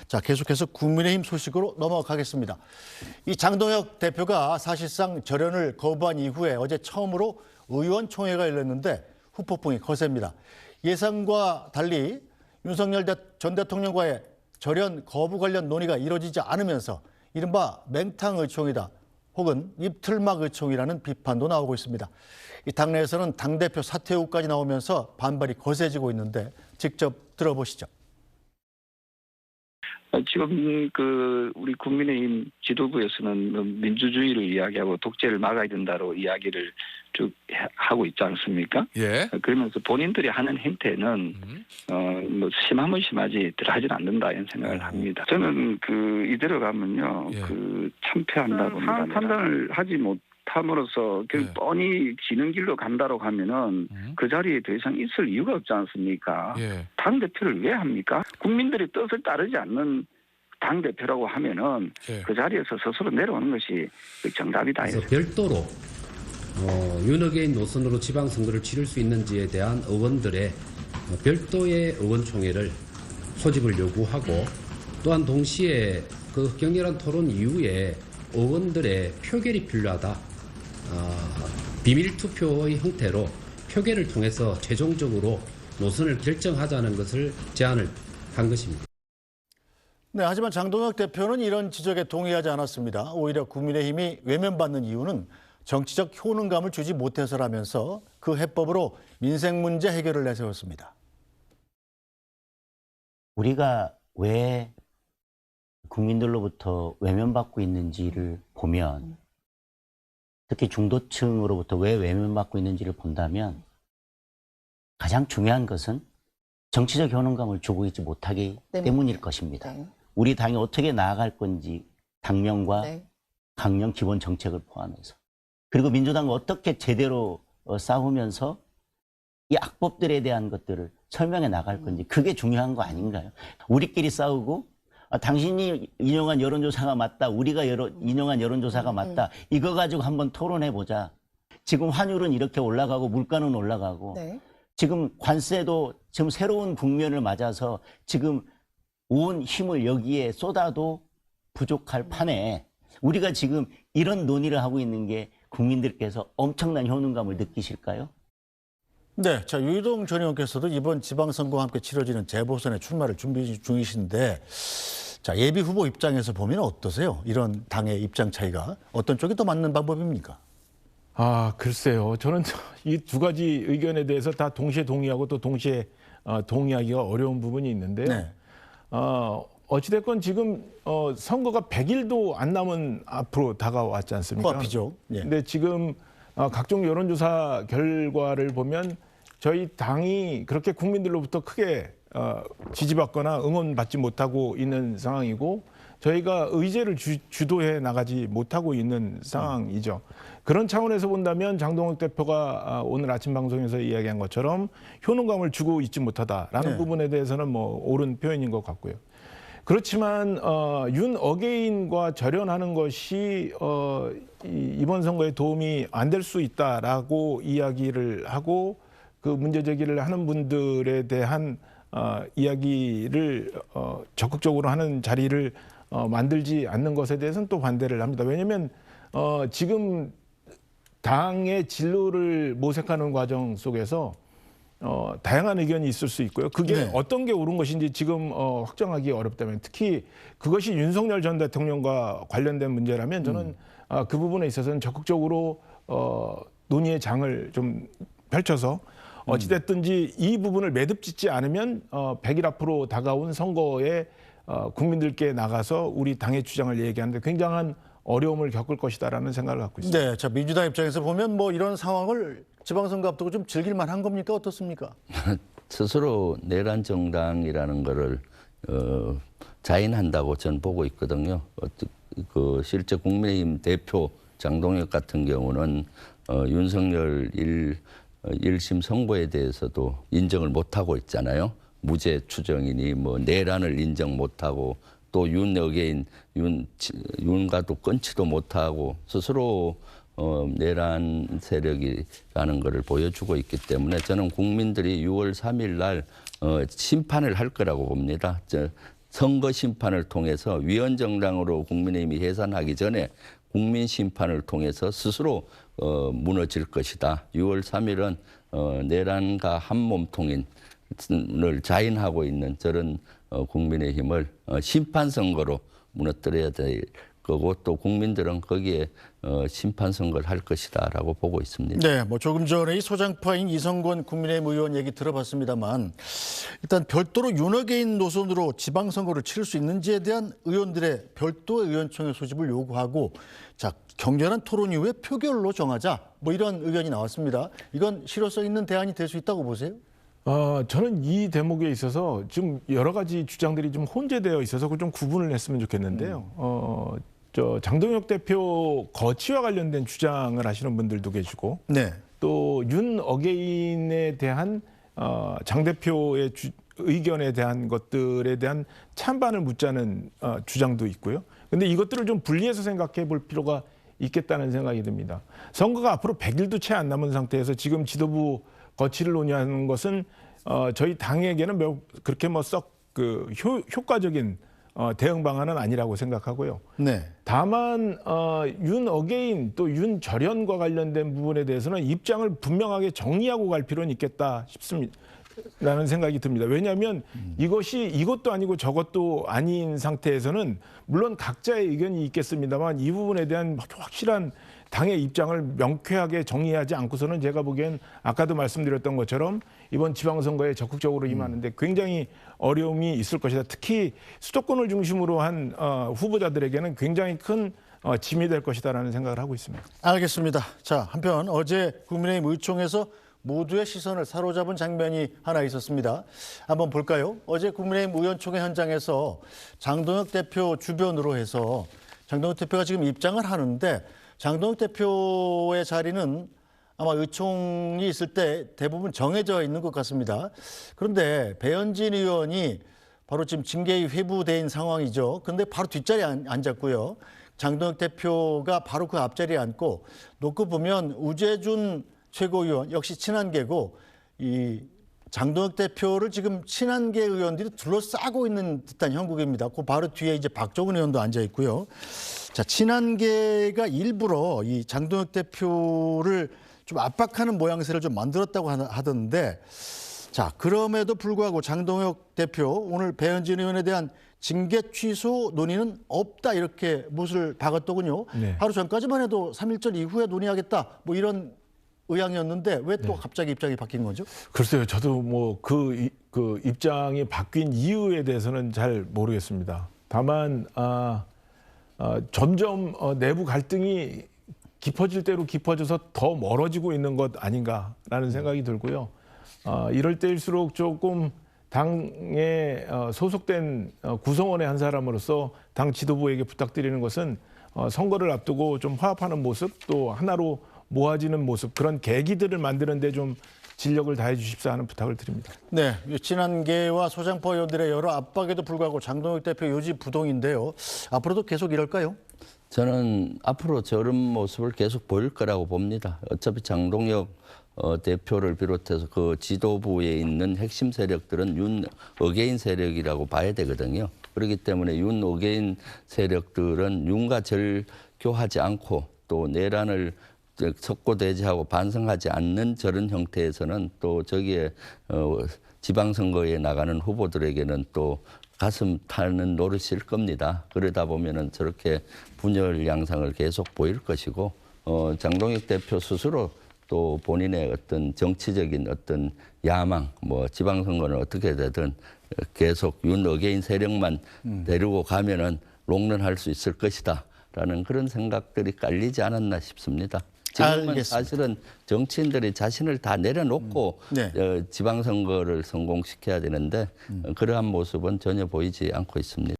자, 계속해서 국민의힘 소식으로 넘어가겠습니다. 이 장동혁 대표가 사실상 절연을 거부한 이후에 어제 처음으로 의원총회가 열렸는데 후폭풍이 거셉니다. 예상과 달리 윤석열 전 대통령과의 절연 거부 관련 논의가 이루어지지 않으면서 이른바 맹탕 의총이다 혹은 입틀막 의총이라는 비판도 나오고 있습니다. 이 당내에서는 당대표 사퇴 요구까지 나오면서 반발이 거세지고 있는데 직접 들어보시죠. 지금 우리 국민의힘 지도부에서는 민주주의를 이야기하고 독재를 막아야 된다로 이야기를 쭉 하고 있지 않습니까? 예. 그러면서 본인들이 하는 행태는 뭐 심하면 심하지 들어하진 않는다 이런 생각을 합니다. 저는 이대로 가면요, 예. 참패한다 봅니다. 판단을 하지 못함으로써 뻔히 지는 길로 간다고 하면은 그 자리에 더 이상 있을 이유가 없지 않습니까? 예. 당 대표를 왜 합니까? 국민들의 뜻을 따르지 않는 당 대표라고 하면은 예. 그 자리에서 스스로 내려오는 것이 정답이다. 그래서 별도로 윤핵인 노선으로 지방선거를 치를 수 있는지에 대한 의원들의 별도의 의원총회를 소집을 요구하고 또한 동시에 그 격렬한 토론 이후에 의원들의 표결이 필요하다. 비밀투표의 형태로 표결을 통해서 최종적으로 노선을 결정하자는 것을 제안을 한 것입니다. 네, 하지만 장동혁 대표는 이런 지적에 동의하지 않았습니다. 오히려 국민의힘이 외면받는 이유는 정치적 효능감을 주지 못해서라면서 그 해법으로 민생 문제 해결을 내세웠습니다. 우리가 왜 국민들로부터 외면받고 있는지를 보면, 특히 중도층으로부터 왜 외면받고 있는지를 본다면 가장 중요한 것은 정치적 효능감을 주고 있지 못하기 때문일 것입니다. 네. 우리 당이 어떻게 나아갈 건지 당명과 강령 기본 정책을 포함해서, 그리고 민주당과 어떻게 제대로 싸우면서 이 악법들에 대한 것들을 설명해 나갈 건지, 그게 중요한 거 아닌가요? 우리끼리 싸우고 당신이 인용한 여론조사가 맞다, 우리가 인용한 여론조사가 맞다, 이거 가지고 한번 토론해 보자. 지금 환율은 이렇게 올라가고 물가는 올라가고 지금 관세도 지금 새로운 국면을 맞아서 지금 온 힘을 여기에 쏟아도 부족할 판에 우리가 지금 이런 논의를 하고 있는 게 국민들께서 엄청난 효능감을 느끼실까요? 네, 자, 유희동 전 의원께서도 이번 지방선거와 함께 치러지는 재보선에 출마를 준비 중이신데, 자, 예비 후보 입장에서 보면 어떠세요? 이런 당의 입장 차이가 어떤 쪽이 더 맞는 방법입니까? 글쎄요. 저는 이 두 가지 의견에 대해서 다 동시에 동의하고 또 동시에 동의하기가 어려운 부분이 있는데요. 어찌됐건 지금 선거가 100일도 안 남은 앞으로 다가왔지 않습니까? 코앞이죠. 예. 근데 지금 각종 여론조사 결과를 보면 저희 당이 그렇게 국민들로부터 크게 지지받거나 응원받지 못하고 있는 상황이고, 저희가 의제를 주도해 나가지 못하고 있는 상황이죠. 그런 차원에서 본다면 장동혁 대표가 오늘 아침 방송에서 이야기한 것처럼 효능감을 주고 있지 못하다라는 부분에 대해서는 뭐 옳은 표현인 것 같고요. 그렇지만 윤 어게인과 절연하는 것이 이번 선거에 도움이 안 될 수 있다라고 이야기를 하고, 그 문제 제기를 하는 분들에 대한 이야기를 적극적으로 하는 자리를 만들지 않는 것에 대해서는 또 반대를 합니다. 왜냐하면 지금 당의 진로를 모색하는 과정 속에서 다양한 의견이 있을 수 있고요. 그게 어떤 게 옳은 것인지 지금 확정하기 어렵다면, 특히 그것이 윤석열 전 대통령과 관련된 문제라면 저는 그 부분에 있어서는 적극적으로 논의의 장을 좀 펼쳐서 어찌됐든지 이 부분을 매듭짓지 않으면 100일 앞으로 다가온 선거에 국민들께 나가서 우리 당의 주장을 얘기하는데 굉장한 어려움을 겪을 것이다라는 생각을 갖고 있습니다. 네, 자, 민주당 입장에서 보면 뭐 이런 상황을 지방선거 앞두고 좀 즐길 만한 겁니까? 어떻습니까? 스스로 내란 정당이라는 거를 자인한다고 저는 보고 있거든요. 실제 국민의힘 대표 장동혁 같은 경우는 윤석열 1심 선고에 대해서도 인정을 못하고 있잖아요. 무죄 추정이니 뭐 내란을 인정 못하고, 또 윤과도 끊지도 못하고 스스로 내란 세력이라는 것을 보여주고 있기 때문에 저는 국민들이 6월 3일 날 심판을 할 거라고 봅니다. 선거 심판을 통해서 위헌 정당으로 국민의힘이 해산하기 전에 국민 심판을 통해서 스스로 무너질 것이다. 6월 3일은 내란과 한몸통인을 자인하고 있는 저런 국민의힘을 심판 선거로 무너뜨려야 될 거고 또 국민들은 거기에 심판 선거를 할 것이다라고 보고 있습니다. 네, 뭐 조금 전에 이 소장파인 이성권 국민의힘 의원 얘기 들어봤습니다만 일단 별도로 윤어게인 노선으로 지방선거를 치를 수 있는지에 대한 의원들의 별도의 의원총회 소집을 요구하고 자 격렬한 토론 이후에 표결로 정하자 뭐 이런 의견이 나왔습니다. 이건 실효성 있는 대안이 될 수 있다고 보세요? 저는 이 대목에 있어서 지금 여러 가지 주장들이 좀 혼재되어 있어서 좀 구분을 했으면 좋겠는데요. 장동혁 대표 거취와 관련된 주장을 하시는 분들도 계시고 네. 또 윤 어게인에 대한 장 대표의 의견에 대한 것들에 대한 찬반을 묻자는 주장도 있고요. 근데 이것들을 좀 분리해서 생각해 볼 필요가 있겠다는 생각이 듭니다. 선거가 앞으로 100일도 채 안 남은 상태에서 지금 지도부 거취를 논의하는 것은 저희 당에게는 그렇게 썩 효과적인 대응 방안은 아니라고 생각하고요. 네. 다만 윤 어게인 또 윤 절연과 관련된 부분에 대해서는 입장을 분명하게 정리하고 갈 필요는 있겠다 싶습니다. 라는 생각이 듭니다. 왜냐하면 이것이 이것도 아니고 저것도 아닌 상태에서는 물론 각자의 의견이 있겠습니다만 이 부분에 대한 확실한 당의 입장을 명쾌하게 정리하지 않고서는 제가 보기엔 아까도 말씀드렸던 것처럼 이번 지방선거에 적극적으로 임하는데 굉장히 어려움이 있을 것이다. 특히 수도권을 중심으로 한 후보자들에게는 굉장히 큰 짐이 될 것이다라는 생각을 하고 있습니다. 알겠습니다. 자, 한편 어제 국민의힘 의총에서 모두의 시선을 사로잡은 장면이 하나 있었습니다. 한번 볼까요? 어제 국민의힘 의원총회 현장에서 장동혁 대표 주변으로 해서 장동혁 대표가 지금 입장을 하는데 장동혁 대표의 자리는 아마 의총이 있을 때 대부분 정해져 있는 것 같습니다. 그런데 배현진 의원이 바로 지금 징계위 회부된 상황이죠. 그런데 바로 뒷자리에 앉았고요. 장동혁 대표가 바로 그 앞자리에 앉고 놓고 보면 우재준 최고위원 역시 친한계고 이 장동혁 대표를 지금 친한계 의원들이 둘러싸고 있는 듯한 형국입니다. 그 바로 뒤에 이제 박종훈 의원도 앉아 있고요. 자, 친한계가 일부러 이 장동혁 대표를 좀 압박하는 모양새를 좀 만들었다고 하던데 자, 그럼에도 불구하고 장동혁 대표 오늘 배현진 의원에 대한 징계 취소 논의는 없다 이렇게 못을 박았더군요. 네. 하루 전까지만 해도 3.1절 이후에 논의하겠다 뭐 이런 의향이었는데 왜 또 갑자기 입장이 바뀐 거죠? 글쎄요, 저도 뭐 그 입장이 바뀐 이유에 대해서는 잘 모르겠습니다. 다만 점점 내부 갈등이 깊어질 대로 깊어져서 더 멀어지고 있는 것 아닌가라는 생각이 들고요. 이럴 때일수록 조금 당에 소속된 구성원의 한 사람으로서 당 지도부에게 부탁드리는 것은 선거를 앞두고 좀 화합하는 모습 또 하나로 모아지는 모습 그런 계기들을 만드는 데 좀 진력을 다해 주십사 하는 부탁을 드립니다. 네, 친한계와 소장파 의원들의 여러 압박에도 불구하고 장동혁 대표 요지부동인데요. 앞으로도 계속 이럴까요? 저는 앞으로 저런 모습을 계속 보일 거라고 봅니다. 어차피 장동혁 대표를 비롯해서 그 지도부에 있는 핵심 세력들은 윤 어게인 세력이라고 봐야 되거든요. 그렇기 때문에 윤 어게인 세력들은 윤과 절교하지 않고 또 내란을 석고대죄하고 반성하지 않는 저런 형태에서는 또 저기에 지방선거에 나가는 후보들에게는 또 가슴 타는 노릇일 겁니다. 그러다 보면은 저렇게 분열 양상을 계속 보일 것이고 장동혁 대표 스스로 또 본인의 어떤 정치적인 어떤 야망, 뭐 지방선거는 어떻게 되든 계속 윤 어게인 세력만 데리고 가면은 롱런할 수 있을 것이다라는 그런 생각들이 깔리지 않았나 싶습니다. 지금은 알겠습니다. 사실은 정치인들이 자신을 다 내려놓고 네. 지방선거를 성공시켜야 되는데 그러한 모습은 전혀 보이지 않고 있습니다.